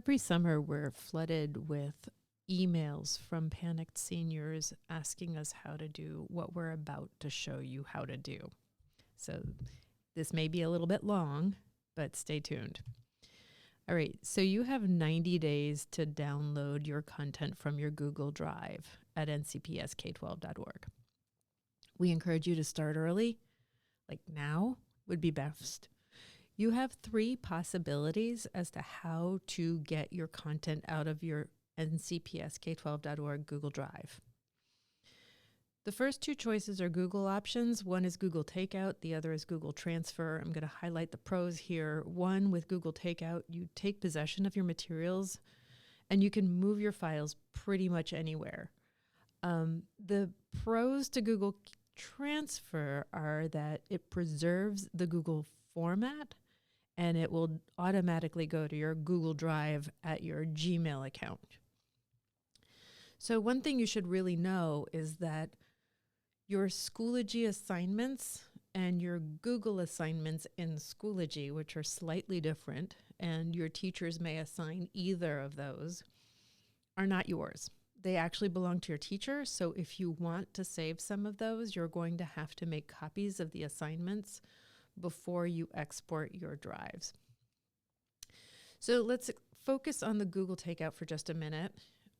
Every summer, we're flooded with emails from panicked seniors asking us how to do what we're about to show you how to do. So this may be a little bit long, but stay tuned. All right, so you have 90 days to download your content from your Google Drive at ncpsk12.org. We encourage you to start early, like now would be best. You have 3 possibilities as to how to get your content out of your ncpsk12.org Google Drive. The first 2 choices are Google options. One is Google Takeout, the other is Google Transfer. I'm going to highlight the pros here. One, with Google Takeout, you take possession of your materials and you can move your files pretty much anywhere. The pros to Google Transfer are that it preserves the Google format and it will automatically go to your Google Drive at your Gmail account. So one thing you should really know is that your Schoology assignments and your Google assignments in Schoology, which are slightly different, and your teachers may assign either of those, are not yours. They actually belong to your teacher. So if you want to save some of those, you're going to have to make copies of the assignments before you export your drives. So let's focus on the Google Takeout for just a minute.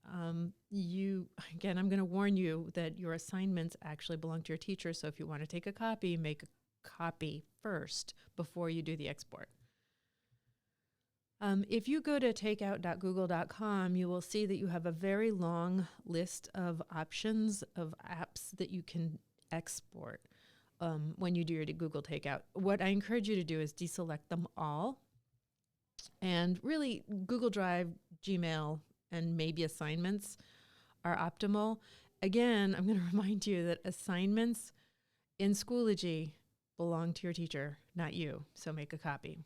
I'm going to warn you that your assignments actually belong to your teacher. So if you want to take a copy, make a copy first before you do the export. If you go to takeout.google.com, you will see that you have a very long list of options of apps that you can export when you do your Google Takeout. What I encourage you to do is deselect them all. And really, Google Drive, Gmail, and maybe assignments are optimal. Again, I'm going to remind you that assignments in Schoology belong to your teacher, not you. So make a copy.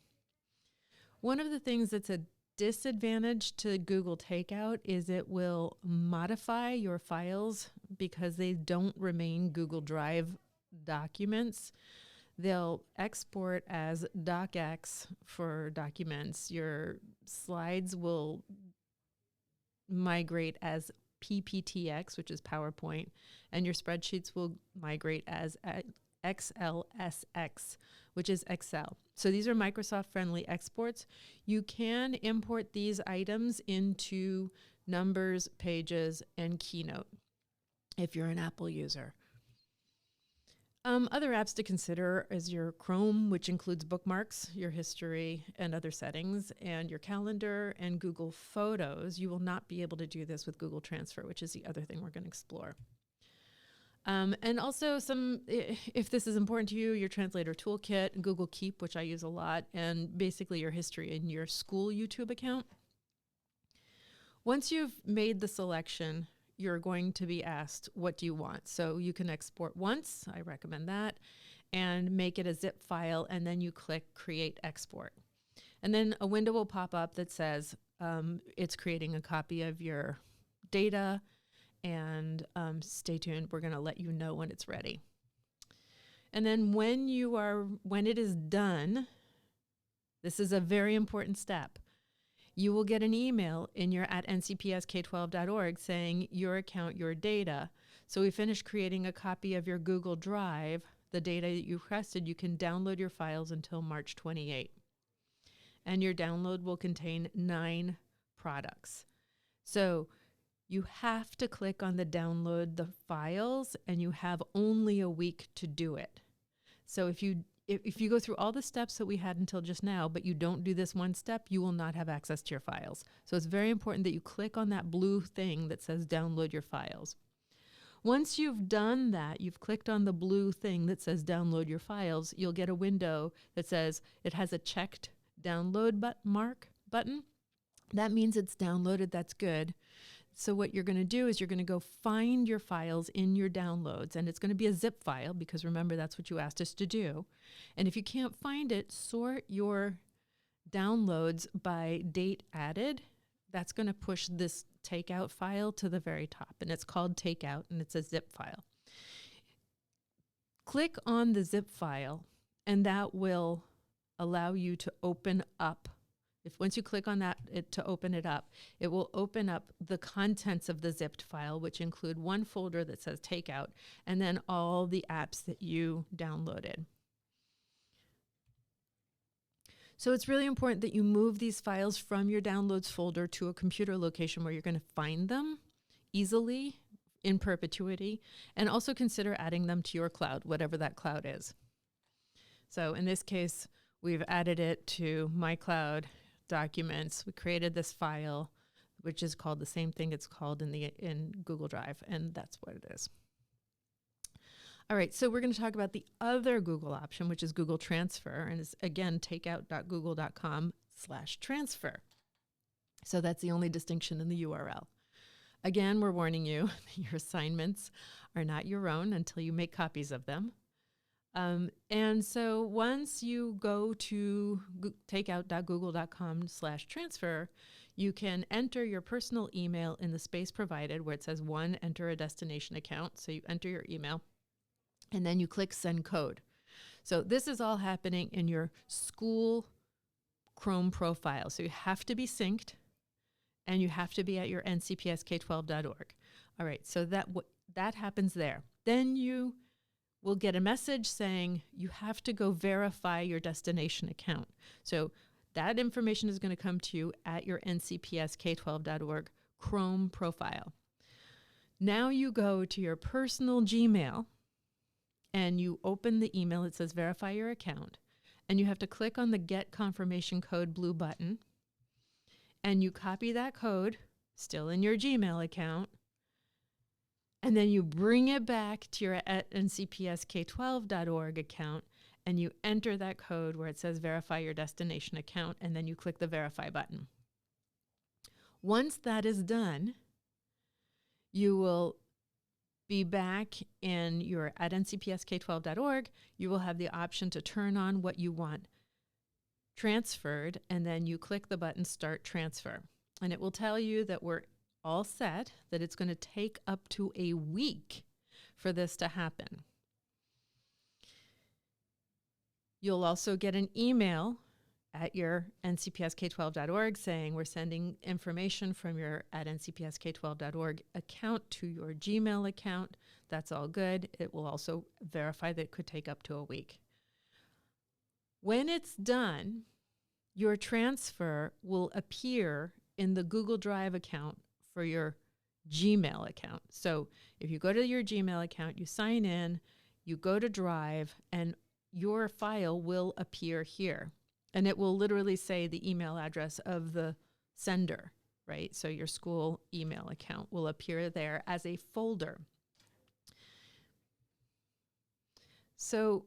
One of the things that's a disadvantage to Google Takeout is it will modify your files because they don't remain Google Drive documents. They'll export as docx for documents. Your slides will migrate as PPTX, which is PowerPoint, and your spreadsheets will migrate as XLSX, which is Excel. So these are Microsoft-friendly exports. You can import these items into Numbers, Pages, and Keynote if you're an Apple user. Other apps to consider is your Chrome, which includes Bookmarks, your history, and other settings, and your calendar and Google Photos. You will not be able to do this with Google Transfer, which is the other thing we're going to explore. And also if this is important to you, your Translator Toolkit, Google Keep, which I use a lot, and basically your history in your school YouTube account. Once you've made the selection, you're going to be asked, what do you want? So you can export once, I recommend that, and make it a zip file, and then you click Create Export. And then a window will pop up that says it's creating a copy of your data, and stay tuned. We're going to let you know when it's ready. And then when it is done, this is a very important step. You will get an email in your at ncpsk12.org saying your account, your data. So we finished creating a copy of your Google Drive, the data that you requested. You can download your files until March 28. And your download will contain 9 products. So you have to click on the download the files, and you have only a week to do it. So if you go through all the steps that we had until just now, but you don't do this one step, you will not have access to your files. So it's very important that you click on that blue thing that says download your files. Once you've done that, you've clicked on the blue thing that says download your files, you'll get a window that says it has a checked download button. That means it's downloaded. That's good. So what you're going to do is you're going to go find your files in your downloads, and it's going to be a zip file because remember, that's what you asked us to do. And if you can't find it, sort your downloads by date added. That's going to push this takeout file to the very top, and it's called Takeout, and it's a zip file. Click on the zip file, and that will allow you to open up If once you click on that to open it up, it will open up the contents of the zipped file, which include one folder that says Takeout, and then all the apps that you downloaded. So it's really important that you move these files from your downloads folder to a computer location where you're going to find them easily in perpetuity, and also consider adding them to your cloud, whatever that cloud is. So in this case, we've added it to my cloud documents. We created this file, which is called the same thing it's called in Google Drive, and that's what it is. All right, so we're going to talk about the other Google option, which is Google Transfer, and it's, again, takeout.google.com/transfer. So that's the only distinction in the URL. Again, we're warning you that your assignments are not your own until you make copies of them. And so once you go to takeout.google.com/transfer, you can enter your personal email in the space provided where it says enter a destination account. So you enter your email, and then you click send code. So this is all happening in your school Chrome profile. So you have to be synced, and you have to be at your ncpsk12.org. All right, so that happens there. Then you will get a message saying you have to go verify your destination account. So that information is going to come to you at your ncpsk12.org Chrome profile. Now you go to your personal Gmail, and you open the email. It says verify your account, and you have to click on the Get Confirmation Code blue button, and you copy that code, still in your Gmail account, and then you bring it back to your at ncpsk12.org account, and you enter that code where it says verify your destination account, and then you click the verify button. Once that is done, you will be back in your at ncpsk12.org. You will have the option to turn on what you want transferred, and then you click the button Start Transfer. And it will tell you that we're all set, that it's going to take up to a week for this to happen. You'll also get an email at your ncpsk12.org saying we're sending information from your at ncpsk12.org account to your Gmail account. That's all good. It will also verify that it could take up to a week. When it's done, your transfer will appear in the Google Drive account for your Gmail account. So if you go to your Gmail account, you sign in, you go to Drive, and your file will appear here. And it will literally say the email address of the sender, right? So your school email account will appear there as a folder. So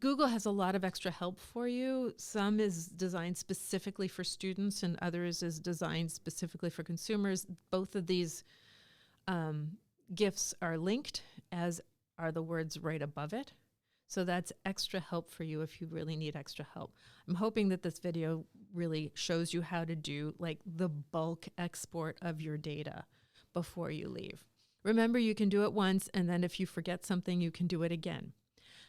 Google has a lot of extra help for you. Some is designed specifically for students, and others is designed specifically for consumers. Both of these GIFs are linked, as are the words right above it. So that's extra help for you if you really need extra help. I'm hoping that this video really shows you how to do like the bulk export of your data before you leave. Remember, you can do it once, and then if you forget something, you can do it again.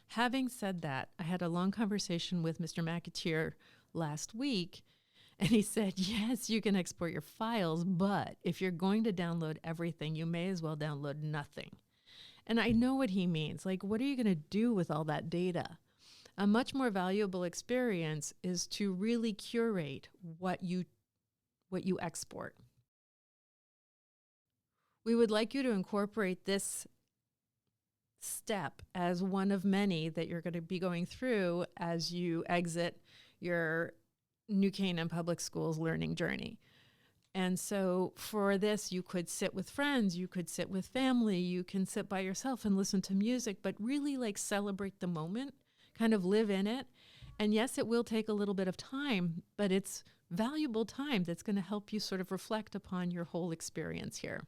Having said that, I had a long conversation with Mr. McAteer last week, and he said, yes, you can export your files, but if you're going to download everything, you may as well download nothing. And I know what he means. Like, what are you going to do with all that data? A much more valuable experience is to really curate what you export. We would like you to incorporate this step as one of many that you're going to be going through as you exit your New Canaan Public Schools learning journey. And so for this, you could sit with friends, you could sit with family, you can sit by yourself and listen to music, but really like celebrate the moment, kind of live in it. And yes, it will take a little bit of time, but it's valuable time that's going to help you sort of reflect upon your whole experience here.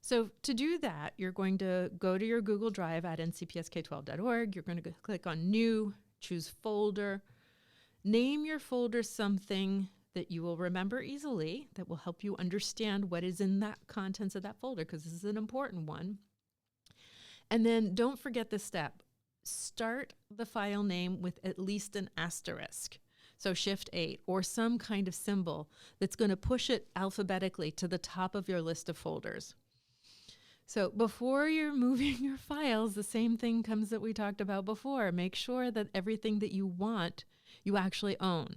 So to do that, you're going to go to your Google Drive at ncpsk12.org. You're going to click on New, choose Folder, name your folder something that you will remember easily, that will help you understand what is in that contents of that folder, because this is an important one. And then don't forget this step. Start the file name with at least an asterisk. So Shift 8 or some kind of symbol that's going to push it alphabetically to the top of your list of folders. So before you're moving your files, the same thing comes that we talked about before. Make sure that everything that you want, you actually own.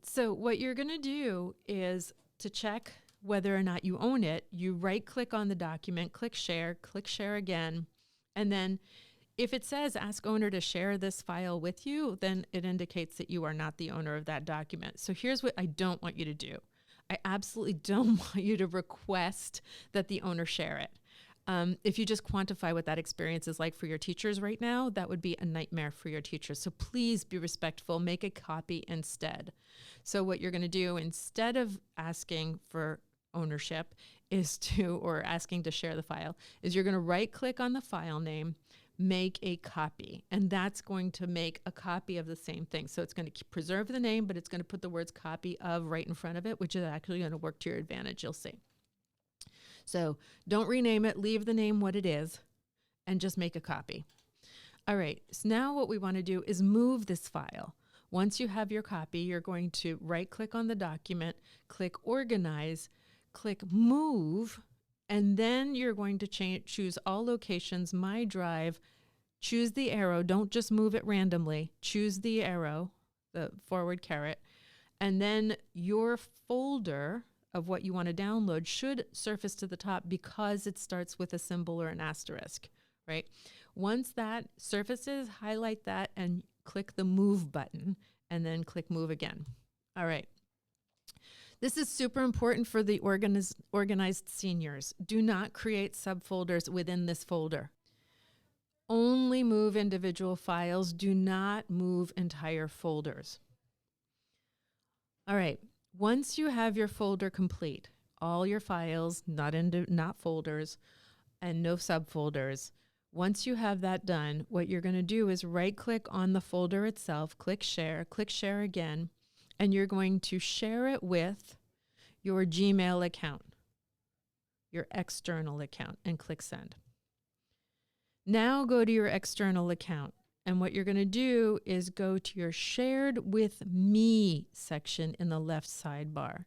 So what you're going to do is to check whether or not you own it, you right-click on the document, click share again, and then if it says ask owner to share this file with you, then it indicates that you are not the owner of that document. So here's what I don't want you to do. I absolutely don't want you to request that the owner share it. If you just quantify what that experience is like for your teachers right now, that would be a nightmare for your teachers. So please be respectful, make a copy instead. So what you're going to do instead of asking for ownership or asking to share the file, is you're going to right click on the file name, make a copy, and that's going to make a copy of the same thing. So it's going to preserve the name, but it's going to put the words copy of right in front of it, which is actually going to work to your advantage, you'll see. So don't rename it, leave the name what it is, and just make a copy. All right, so now what we want to do is move this file. Once you have your copy, you're going to right-click on the document, click Organize, click Move, and then you're going to choose All Locations, My Drive, choose the arrow. Don't just move it randomly. Choose the arrow, the forward caret, and then your folder of what you want to download should surface to the top because it starts with a symbol or an asterisk, right? Once that surfaces, highlight that and click the Move button, and then click Move again. All right. This is super important for the organized seniors. Do not create subfolders within this folder. Only move individual files. Do not move entire folders. All right. Once you have your folder complete, all your files, not folders, and no subfolders, once you have that done, what you're going to do is right-click on the folder itself, click share again, and you're going to share it with your Gmail account, your external account, and click send. Now go to your external account, and what you're going to do is go to your Shared with Me section in the left sidebar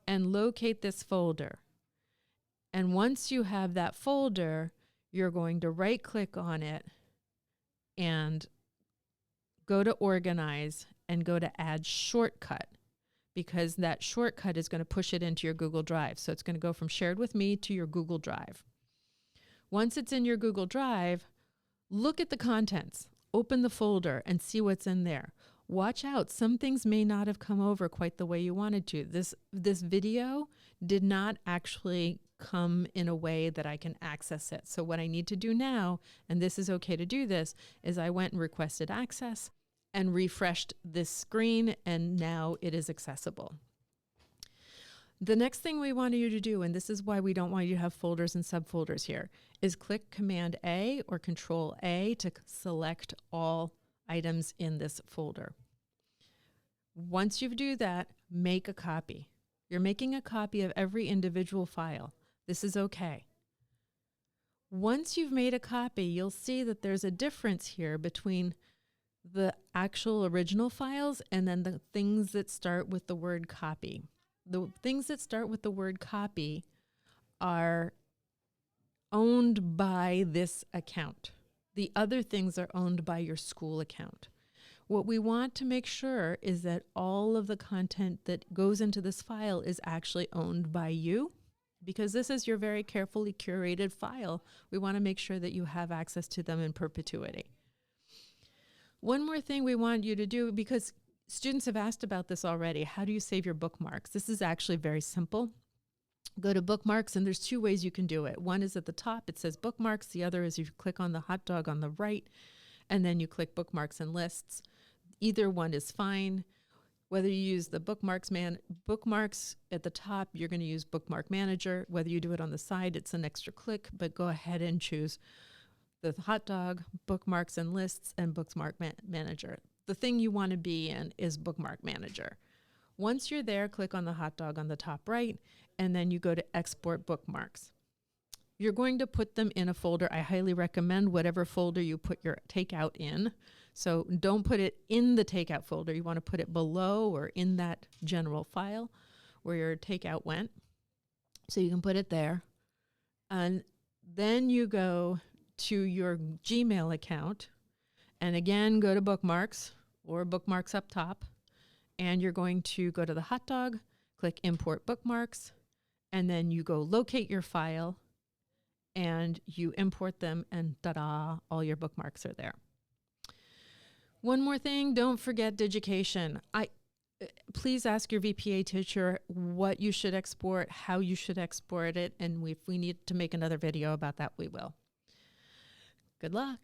and locate this folder. And once you have that folder, you're going to right-click on it and go to Organize and go to Add Shortcut, because that shortcut is going to push it into your Google Drive. So it's going to go from Shared with Me to your Google Drive. Once it's in your Google Drive, look at the contents. Open the folder and see what's in there. Watch out. Some things may not have come over quite the way you wanted to. This video did not actually come in a way that I can access it. So what I need to do now, and this is okay to do this, is I went and requested access and refreshed this screen, and now it is accessible. The next thing we want you to do, and this is why we don't want you to have folders and subfolders here, is click Command A or Control A to select all items in this folder. Once you do that, make a copy. You're making a copy of every individual file. This is okay. Once you've made a copy, you'll see that there's a difference here between the actual original files and then the things that start with the word copy. The things that start with the word copy are owned by this account. The other things are owned by your school account. What we want to make sure is that all of the content that goes into this file is actually owned by you, because this is your very carefully curated file. We want to make sure that you have access to them in perpetuity. One more thing we want you to do, because students have asked about this already, how do you save your bookmarks? This is actually very simple. Go to Bookmarks, and there's two ways you can do it. One is at the top, it says Bookmarks. The other is you click on the hot dog on the right, and then you click Bookmarks and Lists. Either one is fine. Whether you use the Bookmarks at the top, you're going to use Bookmark Manager. Whether you do it on the side, it's an extra click, but go ahead and choose the hot dog, Bookmarks and Lists, and Bookmark Manager. The thing you want to be in is Bookmark Manager. Once you're there, click on the hot dog on the top right, and then you go to Export Bookmarks. You're going to put them in a folder. I highly recommend whatever folder you put your takeout in. So don't put it in the takeout folder. You want to put it below or in that general file where your takeout went. So you can put it there. And then you go to your Gmail account and again, go to Bookmarks or Bookmarks up top. And you're going to go to the hot dog, click Import Bookmarks, and then you go locate your file and you import them, and ta-da, all your bookmarks are there. One more thing, don't forget Digication. Please ask your VPA teacher what you should export, how you should export it, and if we need to make another video about that, we will. Good luck.